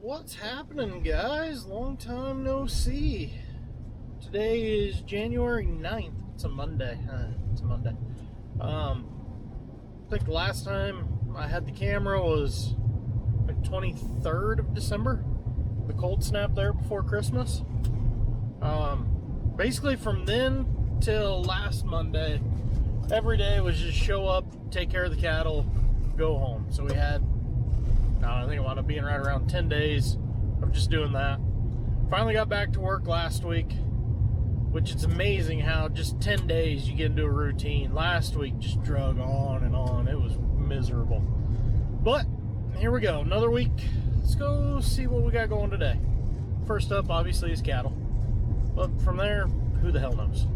What's happening, guys? Long time no see. Today is January 9th. It's a Monday. I think the last time I had the camera was like 23rd of December. The cold snap there before Christmas. Basically from then till last Monday, every day was just show up, take care of the cattle, go home. So we had, I think it wound up being right around 10 days of just doing that. Finally got back to work last week, which it's amazing how just 10 days you get into a routine. Last week just drug on and on. It was miserable. But here we go, another week. Let's go see what we got going today. First up, obviously, is cattle. But from there, who the hell knows?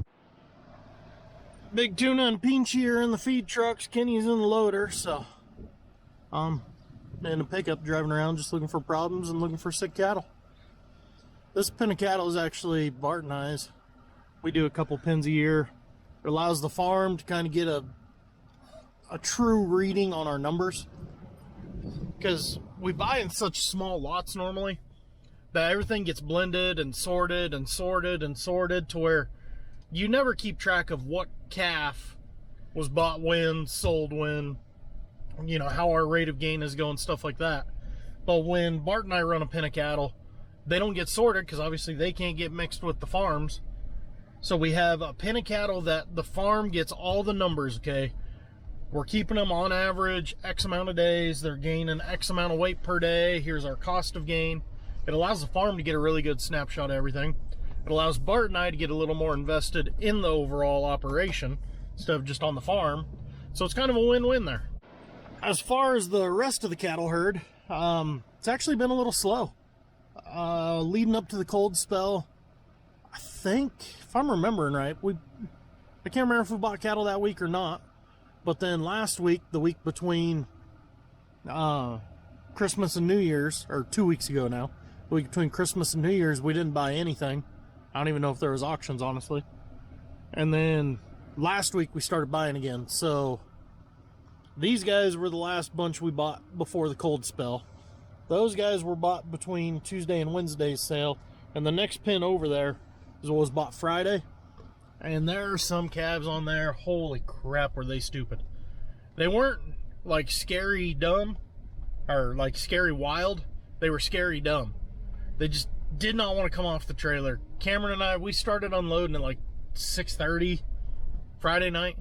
Big Tuna and Pinchy are in the feed trucks. Kenny's in the loader, so in a pickup driving around just looking for problems and looking for sick cattle. This pen of cattle is actually Bart and I's. We do a couple pens a year. It allows the farm to kind of get a true reading on our numbers, because we buy in such small lots normally that everything gets blended and sorted and sorted and sorted to where you never keep track of what calf was bought when, sold when, you know, how our rate of gain is going, stuff like that. But when Bart and I run a pen of cattle, they don't get sorted because obviously they can't get mixed with the farms. So we have a pen of cattle that the farm gets all the numbers, okay? We're keeping them on average X amount of days. They're gaining X amount of weight per day. Here's our cost of gain. It allows the farm to get a really good snapshot of everything. It allows Bart and I to get a little more invested in the overall operation instead of just on the farm. So it's kind of a win-win there. As far as the rest of the cattle herd, it's actually been a little slow. Leading up to the cold spell, I think, if I'm remembering right, I can't remember if we bought cattle that week or not, but then last week, the week between Christmas and New Year's, or 2 weeks ago now, the week between Christmas and New Year's, we didn't buy anything. I don't even know if there was auctions, honestly. And then last week we started buying again. So these guys were the last bunch we bought before the cold spell. Those guys were bought between Tuesday and Wednesday's sale. And the next pen over there is what was bought Friday. And there are some calves on there. Holy crap, were they stupid. They weren't like scary dumb or like scary wild. They were scary dumb. They just did not want to come off the trailer. Cameron and I, we started unloading at like 6:30 Friday night.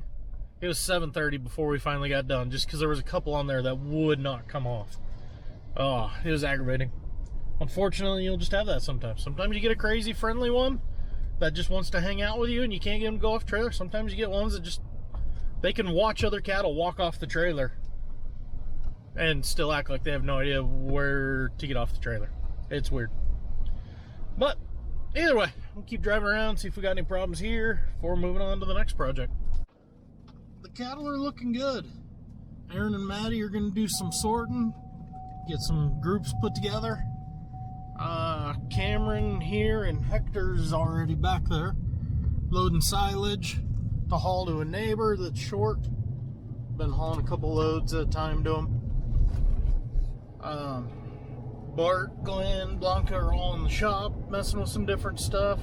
It was 7:30 before we finally got done, just because there was a couple on there that would not come off. Oh, it was aggravating. Unfortunately, you'll just have that sometimes. Sometimes you get a crazy friendly one that just wants to hang out with you and you can't get them to go off trailer. Sometimes you get ones that just, they can watch other cattle walk off the trailer and still act like they have no idea where to get off the trailer. It's weird. But either way, we'll keep driving around, see if we got any problems here before moving on to the next project. The cattle are looking good. Aaron and Maddie are going to do some sorting, get some groups put together. Cameron here and Hector's already back there, loading silage to haul to a neighbor that's short. Been hauling a couple loads at a time to him. Bart, Glenn, Blanca are all in the shop messing with some different stuff.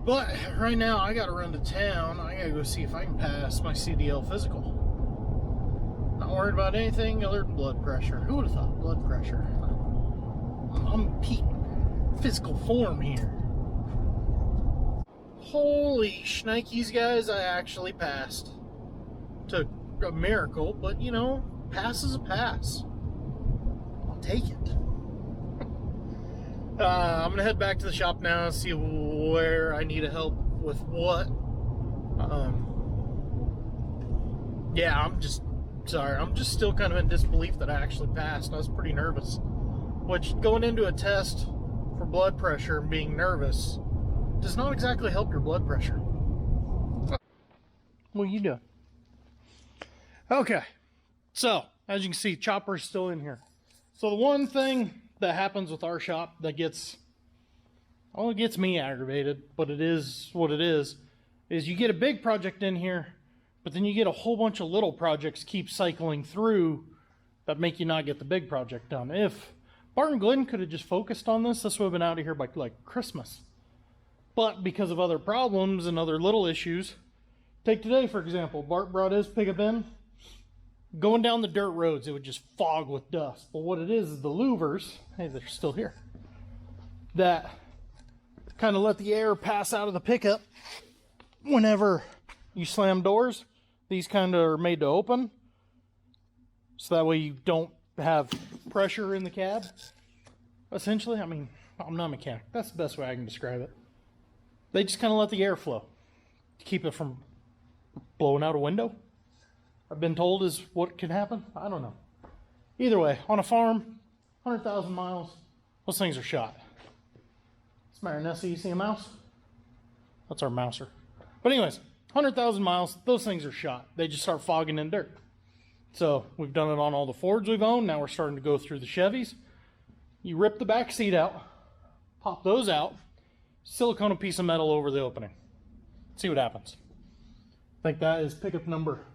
But right now I gotta run to town. I gotta go see if I can pass my CDL physical. Not worried about anything other than blood pressure. Who would have thought blood pressure? I'm peak physical form here. Holy shnikes, guys, I actually passed. Took a miracle, but you know, pass is a pass. I'll take it. I'm gonna head back to the shop now and see where I need help with what. Yeah, I'm just still kind of in disbelief that I actually passed. I was pretty nervous, which going into a test for blood pressure and being nervous does not exactly help your blood pressure. What are you doing? Okay, so as you can see, Chopper's still in here. So the one thing that happens with our shop that gets me aggravated, but it is what it is you get a big project in here, but then you get a whole bunch of little projects keep cycling through that make you not get the big project done. If Bart and Glenn could have just focused on this. This would have been out of here by like Christmas. But because of other problems and other little issues, take today for example. Bart brought his pickup in. Going down the dirt roads, it would just fog with dust. But what it is the louvers, hey, they're still here, that kind of let the air pass out of the pickup whenever you slam doors. These kind of are made to open, so that way you don't have pressure in the cab. Essentially, I mean, I'm not a mechanic. That's the best way I can describe it. They just kind of let the air flow to keep it from blowing out a window. I've been told is what can happen. I don't know. Either way, on a farm, 100,000 miles, those things are shot. What's the matter, Nessie? You see a mouse? That's our mouser. But anyways, 100,000 miles, those things are shot. They just start fogging in dirt. So we've done it on all the Fords we've owned. Now we're starting to go through the Chevys. You rip the back seat out, pop those out, silicone a piece of metal over the opening. See what happens. I think that is pickup number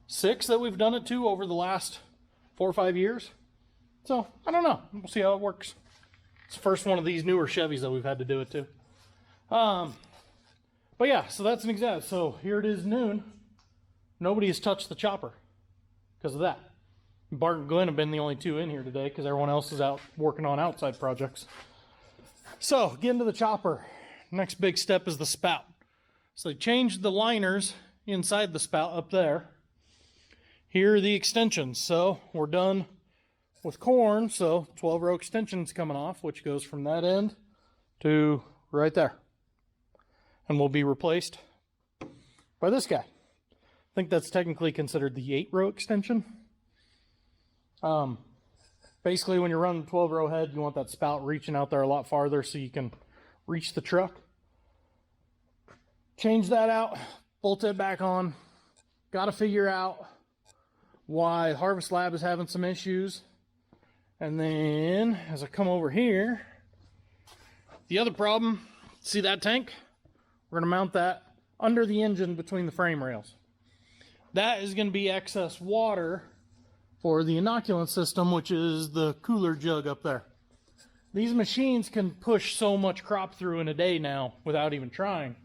6 that we've done it to over the last 4 or 5 years. So I don't know. We'll see how it works. It's the first one of these newer Chevys that we've had to do it to. But yeah, so that's an example. So here it is noon. Nobody has touched the chopper because of that. Bart and Glenn have been the only 2 in here today because everyone else is out working on outside projects. So getting to the chopper. Next big step is the spout. So they changed the liners inside the spout up there. Here are the extensions. So we're done with corn. So 12-row extensions coming off, which goes from that end to right there. And will be replaced by this guy. I think that's technically considered the 8-row extension. Basically, when you're running 12-row head, you want that spout reaching out there a lot farther so you can reach the truck. Change that out, bolt it back on. Got to figure out why Harvest Lab is having some issues. And then, as I come over here, the other problem, see that tank? We're going to mount that under the engine between the frame rails. That is going to be excess water for the inoculant system, which is the cooler jug up there. These machines can push so much crop through in a day now without even trying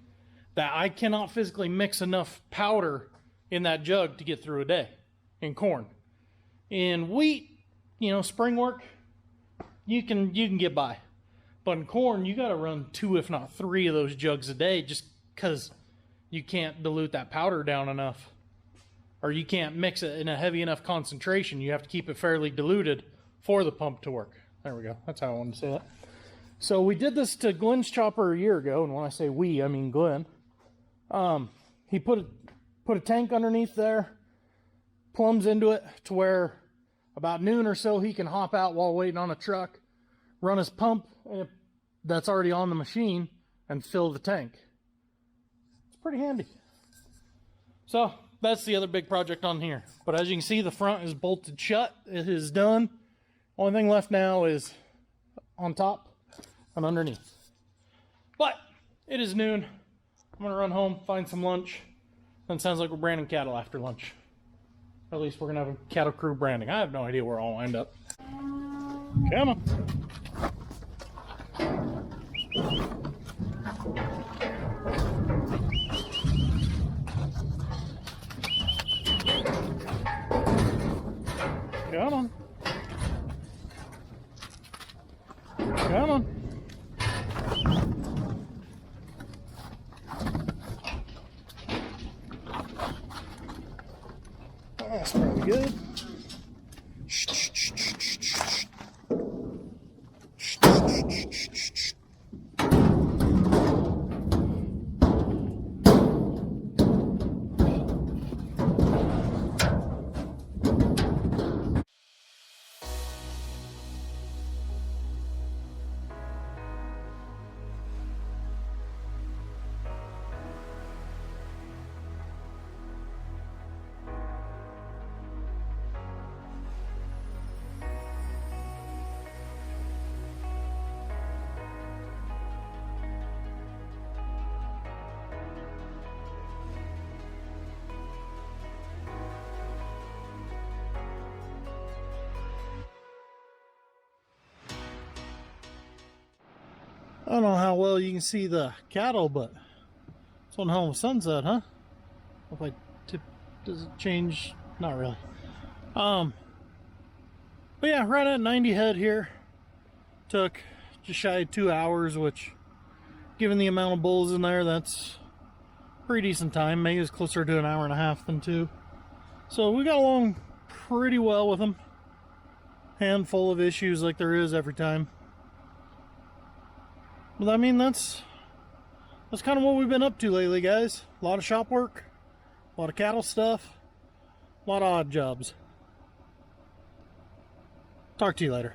that I cannot physically mix enough powder in that jug to get through a day in corn. In wheat, you know, spring work, you can get by. But in corn, you got to run 2, if not 3 of those jugs a day just because you can't dilute that powder down enough. Or you can't mix it in a heavy enough concentration. You have to keep it fairly diluted for the pump to work. There we go. That's how I wanted to say that. So we did this to Glenn's chopper a year ago. And when I say we, I mean Glenn. He put a tank underneath there, plumbs into it to where about noon or so he can hop out while waiting on a truck, run his pump that's already on the machine, and fill the tank. It's pretty handy. So that's the other big project on here. But as you can see, the front is bolted shut. It is done. Only thing left now is on top and underneath. But it is noon. I'm going to run home, find some lunch. Then it sounds like we're branding cattle after lunch. Or at least we're going to have a cattle crew branding. I have no idea where I'll end up. Come on. Come on. Come on. That's probably good. I don't know how well you can see the cattle, but it's one hell of a sunset, huh? If I tip, does it change? Not really. But yeah, right at 90 head here. Took just shy of 2 hours, which, given the amount of bulls in there, that's pretty decent time. Maybe it's closer to an hour and a half than 2. So we got along pretty well with them. Handful of issues like there is every time. But I mean, that's kind of what we've been up to lately, guys. A lot of shop work, a lot of cattle stuff, a lot of odd jobs. Talk to you later.